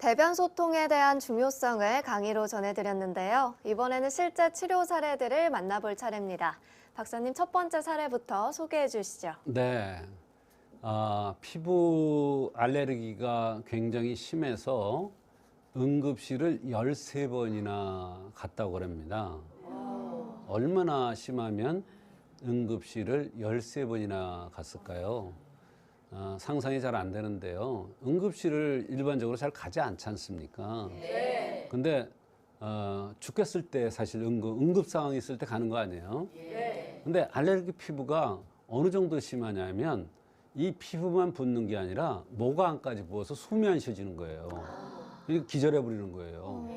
대변 소통에 대한 중요성을 강의로 전해드렸는데요. 이번에는 실제 치료 사례들을 만나볼 차례입니다. 박사님, 첫 번째 사례부터 소개해 주시죠. 네. 피부 알레르기가 굉장히 심해서 응급실을 13번이나 갔다고 그럽니다. 얼마나 심하면 응급실을 13번이나 갔을까요? 상상이 잘 안 되는데요. 응급실을 일반적으로 잘 가지 않지 않습니까? 네. 근데 죽겠을 때 사실 응급 상황이 있을 때 가는 거 아니에요? 네. 근데 알레르기 피부가 어느 정도 심하냐면 이 피부만 붓는 게 아니라 목 안까지 부어서 숨이 안 쉬어지는 거예요. 이게 기절해 버리는 거예요.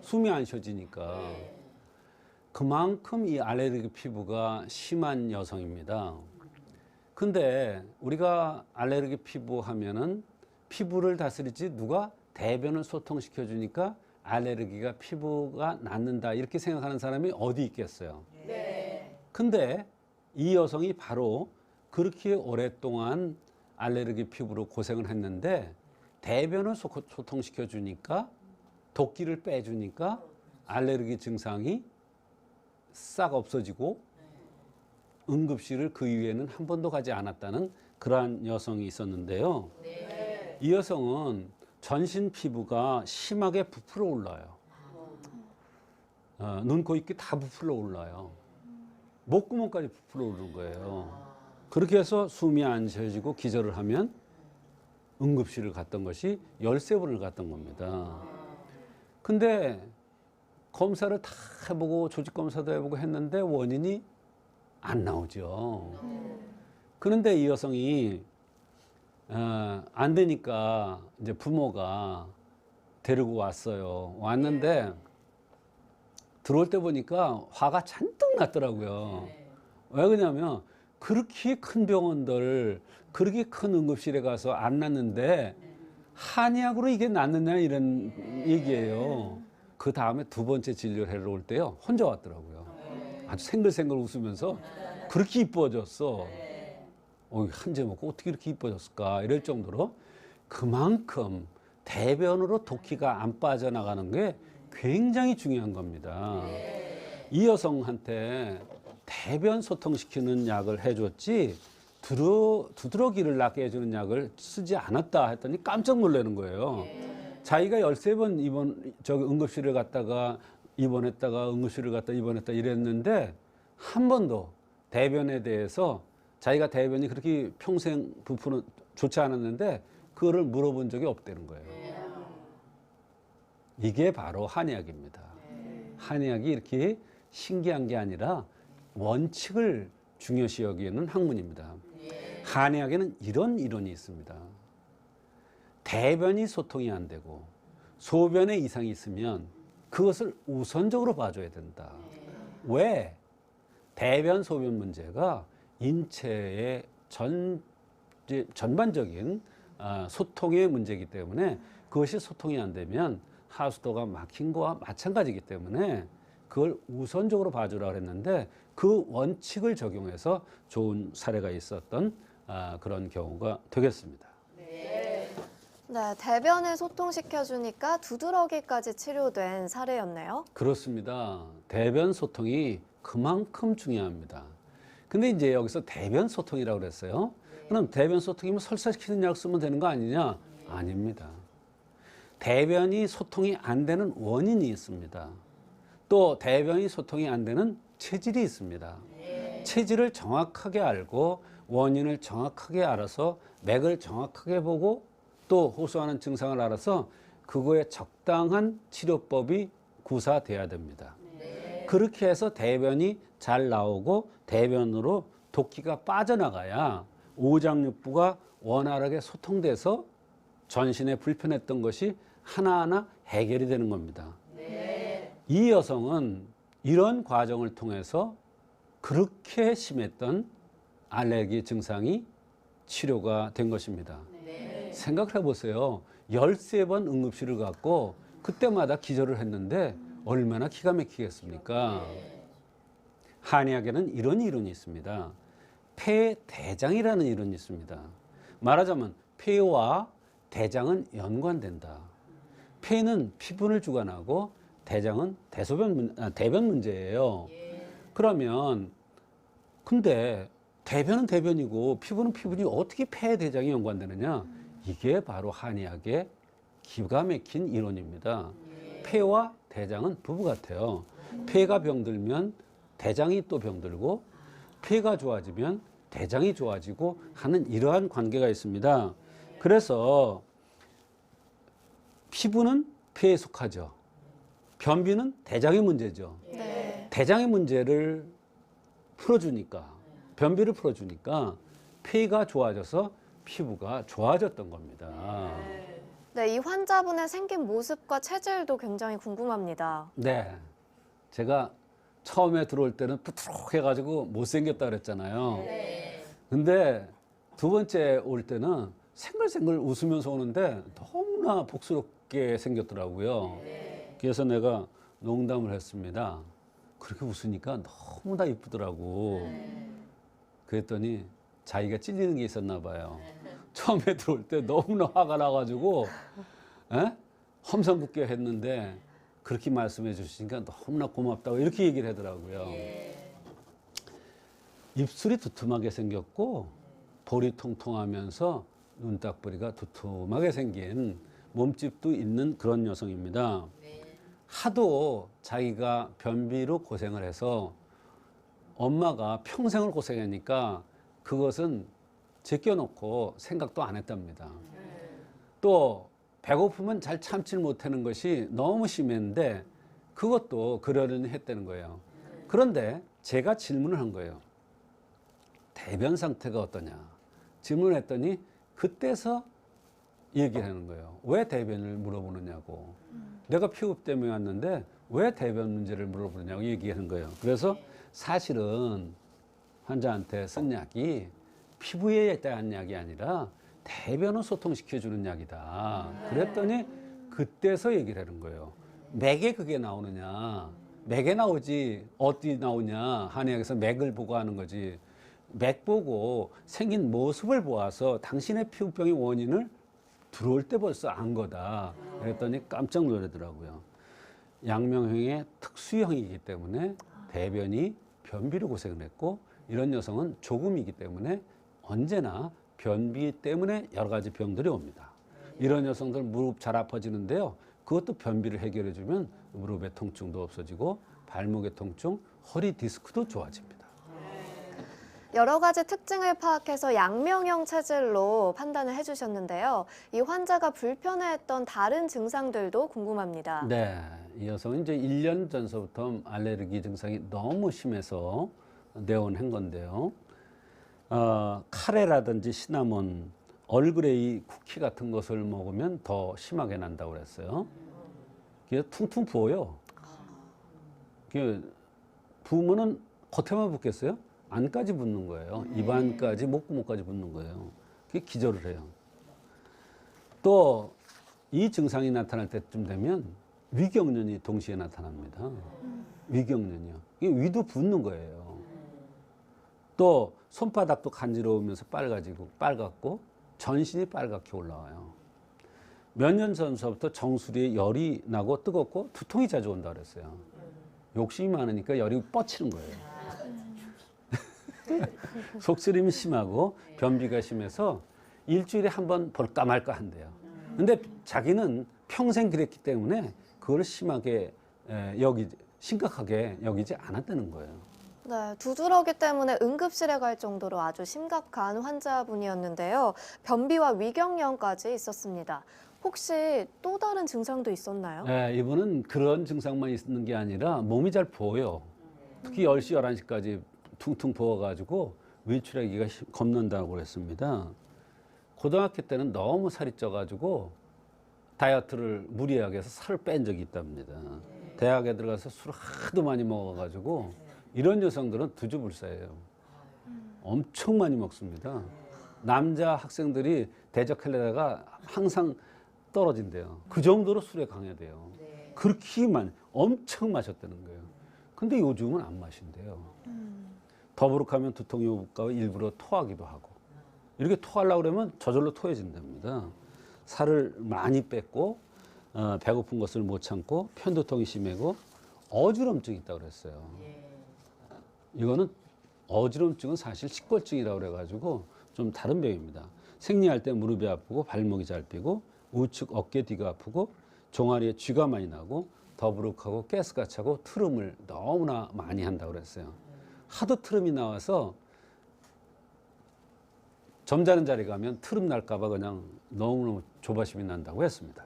숨이 안 쉬어지니까. 그만큼 이 알레르기 피부가 심한 여성입니다. 근데 우리가 알레르기 피부 하면은 피부를 다스리지 누가 대변을 소통시켜 주니까 알레르기가 피부가 낫는다 이렇게 생각하는 사람이 어디 있겠어요. 네. 근데 이 여성이 바로 그렇게 오랫동안 알레르기 피부로 고생을 했는데 대변을 소통시켜 주니까 독기를 빼주니까 알레르기 증상이 싹 없어지고 응급실을 그 이후에는 한 번도 가지 않았다는 그러한 여성이 있었는데요. 네. 이 여성은 전신 피부가 심하게 부풀어 올라요. 눈, 코, 입기 다 부풀어 올라요. 목구멍까지 부풀어 오르는 거예요. 그렇게 해서 숨이 안 쉬어지고 기절을 하면 응급실을 갔던 것이 13번을 갔던 겁니다. 근데 검사를 다 해보고 조직 검사도 해보고 했는데 원인이 안 나오죠. 그런데 이 여성이 안 되니까 이제 부모가 데리고 왔어요. 왔는데 들어올 때 보니까 화가 잔뜩 났더라고요. 왜 그러냐면 그렇게 큰 병원들, 그렇게 큰 응급실에 가서 안 났는데 한의학으로 이게 낫느냐 이런 얘기예요. 그 다음에 두 번째 진료를 하러 올 때요. 혼자 왔더라고요. 아주 생글생글 웃으면서 그렇게 이뻐졌어. 한 제 먹고 어떻게 이렇게 이뻐졌을까 이럴 정도로 그만큼 대변으로 독기가 안 빠져나가는 게 굉장히 중요한 겁니다. 이 여성한테 대변 소통시키는 약을 해줬지 두드러기를 낫게 해주는 약을 쓰지 않았다 했더니 깜짝 놀라는 거예요. 자기가 13번 응급실을 갔다가 입원했다가 응급실을 갔다 입원했다 이랬는데 한 번도 대변에 대해서 자기가 대변이 그렇게 평생 부풀어 좋지 않았는데 그거를 물어본 적이 없다는 거예요. 이게 바로 한의학입니다. 한의학이 이렇게 신기한 게 아니라 원칙을 중요시 여기는 학문입니다. 한의학에는 이런 이론이 있습니다. 대변이 소통이 안 되고 소변에 이상이 있으면 그것을 우선적으로 봐줘야 된다. 왜? 대변 소변 문제가 인체의 전반적인 소통의 문제이기 때문에 그것이 소통이 안 되면 하수도가 막힌 거와 마찬가지이기 때문에 그걸 우선적으로 봐주라 그랬는데 그 원칙을 적용해서 좋은 사례가 있었던 그런 경우가 되겠습니다. 네, 대변을 소통시켜주니까 두드러기까지 치료된 사례였네요. 그렇습니다. 대변 소통이 그만큼 중요합니다. 근데 이제 여기서 대변 소통이라고 그랬어요. 그럼 대변 소통이면 설사시키는 약 쓰면 되는 거 아니냐? 아닙니다. 대변이 소통이 안 되는 원인이 있습니다. 또 대변이 소통이 안 되는 체질이 있습니다. 체질을 정확하게 알고 원인을 정확하게 알아서 맥을 정확하게 보고 또 호소하는 증상을 알아서 그거에 적당한 치료법이 구사돼야 됩니다. 그렇게 해서 대변이 잘 나오고 대변으로 독기가 빠져나가야 오장육부가 원활하게 소통돼서 전신에 불편했던 것이 하나하나 해결이 되는 겁니다. 이 여성은 이런 과정을 통해서 그렇게 심했던 알레르기 증상이 치료가 된 것입니다. 생각을 해보세요. 13번 응급실을 갔고 그때마다 기절을 했는데 얼마나 기가 막히겠습니까? 한의학에는 이런 이론이 있습니다. 폐대장이라는 이론이 있습니다. 말하자면 폐와 대장은 연관된다. 폐는 피분을 주관하고 대장은 대변 문제예요. 그러면 근데 대변은 대변이고 피부는 피부니 어떻게 폐 대장이 연관되느냐? 이게 바로 한의학의 기가 막힌 이론입니다. 폐와 대장은 부부 같아요. 폐가 병들면 대장이 또 병들고 폐가 좋아지면 대장이 좋아지고 하는 이러한 관계가 있습니다. 그래서 피부는 폐에 속하죠. 변비는 대장의 문제죠. 네. 대장의 문제를 풀어주니까, 변비를 풀어주니까 폐가 좋아져서 피부가 좋아졌던 겁니다. 네, 이 환자분의 생긴 모습과 체질도 굉장히 궁금합니다. 네. 제가 처음에 들어올 때는 부드러워가지고 못생겼다 그랬잖아요. 근데 두 번째 올 때는 생글생글 웃으면서 오는데 너무나 복스럽게 생겼더라고요. 그래서 내가 농담을 했습니다. 그렇게 웃으니까 너무나 이쁘더라고. 그랬더니 자기가 찔리는 게 있었나 봐요. 처음에 들어올 때 너무나 화가 나가지고 험상궂게 했는데 그렇게 말씀해 주시니까 너무나 고맙다고 이렇게 얘기를 하더라고요. 입술이 두툼하게 생겼고 볼이 통통하면서 눈딱부리가 두툼하게 생긴 몸집도 있는 그런 여성입니다. 하도 자기가 변비로 고생을 해서 엄마가 평생을 고생하니까 그것은 제껴놓고 생각도 안 했답니다. 또 배고프면 잘 참지를 못하는 것이 너무 심했는데 그것도 그러려니 했다는 거예요. 그런데 제가 질문을 한 거예요. 대변 상태가 어떠냐? 질문을 했더니 그때서 얘기를 하는 거예요. 왜 대변을 물어보느냐고. 내가 피부 때문에 왔는데 왜 대변 문제를 물어보느냐고 얘기하는 거예요. 그래서 사실은 환자한테 쓴 약이 피부에 대한 약이 아니라 대변을 소통시켜주는 약이다. 그랬더니 그때서 얘기를 하는 거예요. 맥에 그게 나오느냐. 맥에 나오지 어디 나오냐. 한의학에서 맥을 보고 하는 거지. 맥 보고 생긴 모습을 보아서 당신의 피부병의 원인을 들어올 때 벌써 안 거다. 그랬더니 깜짝 놀라더라고요. 양명형의 특수형이기 때문에 대변이 변비로 고생을 했고 이런 여성은 조금이기 때문에 언제나 변비 때문에 여러 가지 병들이 옵니다. 이런 여성들 무릎 잘 아파지는데요. 그것도 변비를 해결해 주면 무릎의 통증도 없어지고 발목의 통증, 허리 디스크도 좋아집니다. 여러 가지 특징을 파악해서 양명형 체질로 판단을 해주셨는데요. 이 환자가 불편해했던 다른 증상들도 궁금합니다. 네, 이 여성은 이제 1년 전서부터 알레르기 증상이 너무 심해서 내원한 건데요. 카레라든지 시나몬, 얼그레이 쿠키 같은 것을 먹으면 더 심하게 난다고 그랬어요. 그게 퉁퉁 부어요. 부으면은 겉에만 붓겠어요? 안까지 붓는 거예요. 입안까지, 목구멍까지 붓는 거예요. 그게 기절을 해요. 또 이 증상이 나타날 때쯤 되면 위경련이 동시에 나타납니다. 위경련이요. 이게 위도 붓는 거예요. 또 손바닥도 간지러우면서 빨갛고 전신이 빨갛게 올라와요. 몇 년 전서부터 정수리에 열이 나고 뜨겁고 두통이 자주 온다 그랬어요. 욕심이 많으니까 열이 뻗치는 거예요. 속쓰림이 심하고 변비가 심해서 일주일에 한 번 볼까 말까 한대요. 근데 자기는 평생 그랬기 때문에 그걸 심각하게 여기지 않았다는 거예요. 네, 두드러기 때문에 응급실에 갈 정도로 아주 심각한 환자분이었는데요. 변비와 위경련까지 있었습니다. 혹시 또 다른 증상도 있었나요? 네, 이분은 그런 증상만 있는 게 아니라 몸이 잘 부어요. 특히 10시, 11시까지 퉁퉁 부어가지고 외출하기가 겁난다고 그랬습니다. 고등학교 때는 너무 살이 쪄가지고 다이어트를 무리하게 해서 살을 뺀 적이 있답니다. 대학에 들어가서 술을 하도 많이 먹어가지고 이런 여성들은 두주불사예요. 엄청 많이 먹습니다. 남자 학생들이 대적하려다가 항상 떨어진대요. 그 정도로 술에 강해돼요. 그렇게 엄청 마셨다는 거예요. 근데 요즘은 안 마신대요. 더부룩하면 두통이 올까 일부러 토하기도 하고. 이렇게 토하려고 그러면 저절로 토해진답니다. 살을 많이 뺐고 배고픈 것을 못 참고 편두통이 심하고 어지럼증이 있다고 그랬어요. 이거는 어지럼증은 사실 식골증이라고 그래가지고 좀 다른 병입니다. 생리할 때 무릎이 아프고 발목이 짧히고 우측 어깨 뒤가 아프고 종아리에 쥐가 많이 나고 더부룩하고 가스가 차고 트름을 너무나 많이 한다고 그랬어요. 하도 트름이 나와서 점자는 자리 가면 트름 날까봐 그냥 너무너무 조바심이 난다고 했습니다.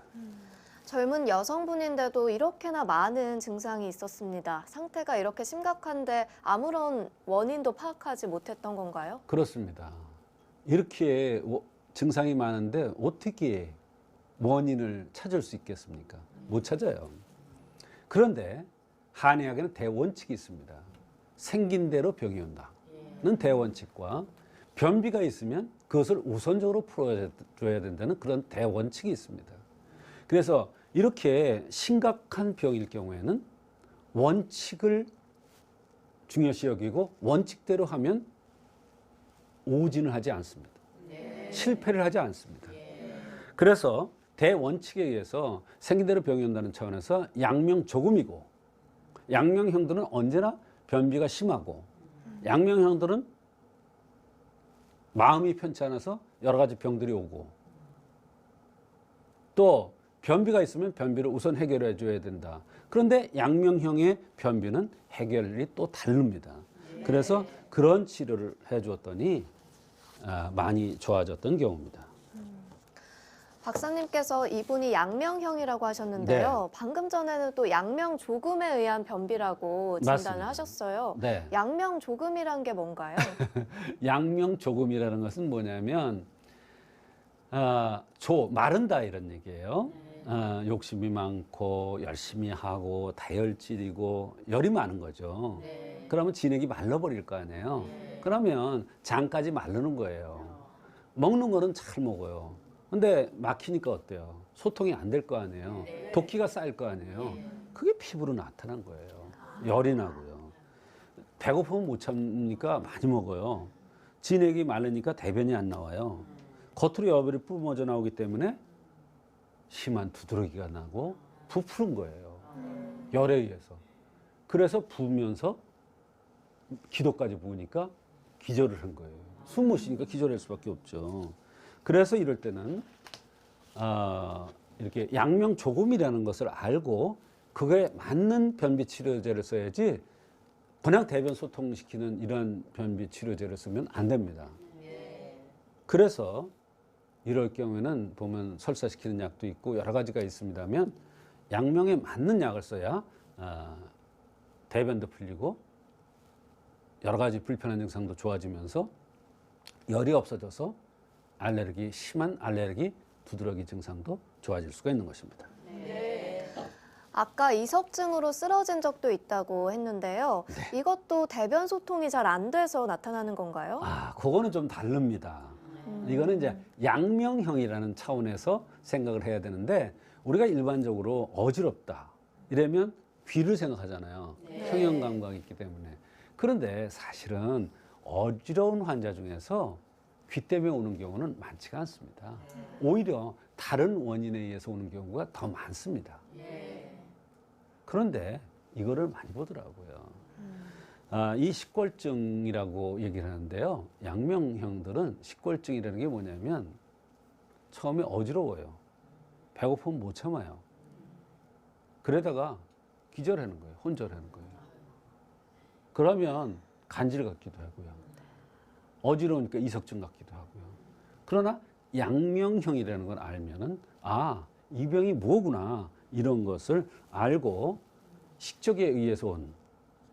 젊은 여성분인데도 이렇게나 많은 증상이 있었습니다. 상태가 이렇게 심각한데 아무런 원인도 파악하지 못했던 건가요? 그렇습니다. 이렇게 증상이 많은데 어떻게 원인을 찾을 수 있겠습니까? 못 찾아요. 그런데 한의학에는 대원칙이 있습니다. 생긴 대로 병이 온다는 대원칙과 변비가 있으면 그것을 우선적으로 풀어줘야 된다는 그런 대원칙이 있습니다. 그래서 이렇게 심각한 병일 경우에는 원칙을 중요시 여기고 원칙대로 하면 오진을 하지 않습니다. 실패를 하지 않습니다. 그래서 대원칙에 의해서 생긴 대로 병이 온다는 차원에서 양명조금이고 양명형들은 언제나 변비가 심하고 양명형들은 마음이 편치 않아서 여러 가지 병들이 오고 또 변비가 있으면 변비를 우선 해결해 줘야 된다. 그런데 양명형의 변비는 해결이 또 다릅니다. 그래서 그런 치료를 해 주었더니 많이 좋아졌던 경우입니다. 박사님께서 이분이 양명형이라고 하셨는데요. 방금 전에는 또 양명조금에 의한 변비라고 진단을 맞습니다. 하셨어요. 네. 양명조금이란 게 뭔가요? 양명조금이라는 것은 뭐냐면 마른다 이런 얘기예요. 욕심이 많고 열심히 하고 다혈질이고 열이 많은 거죠. 그러면 진액이 말라버릴 거 아니에요. 그러면 장까지 마르는 거예요. 먹는 거는 잘 먹어요. 근데 막히니까 어때요? 소통이 안 될 거 아니에요. 독기가 쌓일 거 아니에요. 그게 피부로 나타난 거예요. 열이 나고요. 배고프면 못 참으니까 많이 먹어요. 진액이 마르니까 대변이 안 나와요. 겉으로 여벌이 뿜어져 나오기 때문에 심한 두드러기가 나고 부푸른 거예요. 열에 의해서. 그래서 부으면서 기도까지 부으니까 기절을 한 거예요. 숨 못 쉬니까 기절할 수밖에 없죠. 그래서 이럴 때는 이렇게 양명조금이라는 것을 알고 그거에 맞는 변비 치료제를 써야지 그냥 대변 소통시키는 이런 변비 치료제를 쓰면 안 됩니다. 그래서 이럴 경우에는 보면 설사시키는 약도 있고 여러 가지가 있습니다만 양명에 맞는 약을 써야 대변도 풀리고 여러 가지 불편한 증상도 좋아지면서 열이 없어져서 심한 알레르기, 두드러기 증상도 좋아질 수가 있는 것입니다. 아까 이석증으로 쓰러진 적도 있다고 했는데요. 이것도 대변 소통이 잘 안 돼서 나타나는 건가요? 그거는 좀 다릅니다. 이거는 이제 양명형이라는 차원에서 생각을 해야 되는데 우리가 일반적으로 어지럽다 이러면 귀를 생각하잖아요. 평형 감각이 있기 때문에. 그런데 사실은 어지러운 환자 중에서 귀 때문에 오는 경우는 많지가 않습니다. 오히려 다른 원인에 의해서 오는 경우가 더 많습니다. 그런데 이거를 많이 보더라고요. 이 식골증이라고 얘기를 하는데요. 양명형들은 식골증이라는 게 뭐냐면 처음에 어지러워요. 배고프면 못 참아요. 그러다가 기절하는 거예요. 혼절하는 거예요. 그러면 간질 같기도 하고요. 어지러우니까 이석증 같기도 하고요. 그러나 양명형이라는 걸 알면은 이 병이 뭐구나 이런 것을 알고 식적에 의해서 온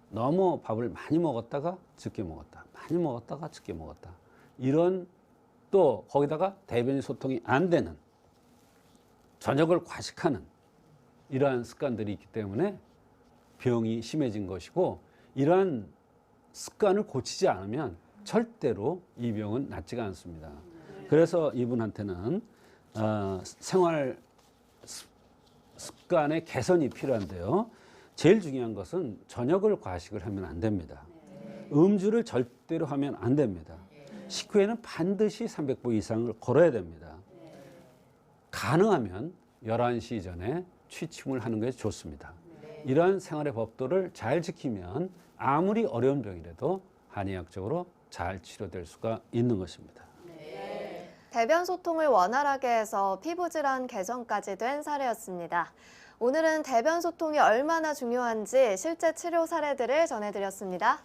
너무 밥을 많이 먹었다가 적게 먹었다. 많이 먹었다가 적게 먹었다. 이런 또 거기다가 대변이 소통이 안 되는 저녁을 과식하는 이러한 습관들이 있기 때문에 병이 심해진 것이고 이러한 습관을 고치지 않으면 절대로 이 병은 낫지가 않습니다. 그래서 이분한테는 생활 습관의 개선이 필요한데요. 제일 중요한 것은 저녁을 과식을 하면 안 됩니다. 음주를 절대로 하면 안 됩니다. 식후에는 반드시 300보 이상을 걸어야 됩니다. 가능하면 11시 전에 취침을 하는 것이 좋습니다. 이러한 생활의 법도를 잘 지키면 아무리 어려운 병이라도 한의학적으로 잘 치료될 수가 있는 것입니다. 대변 소통을 원활하게 해서 피부 질환 개선까지 된 사례였습니다. 오늘은 대변 소통이 얼마나 중요한지 실제 치료 사례들을 전해드렸습니다.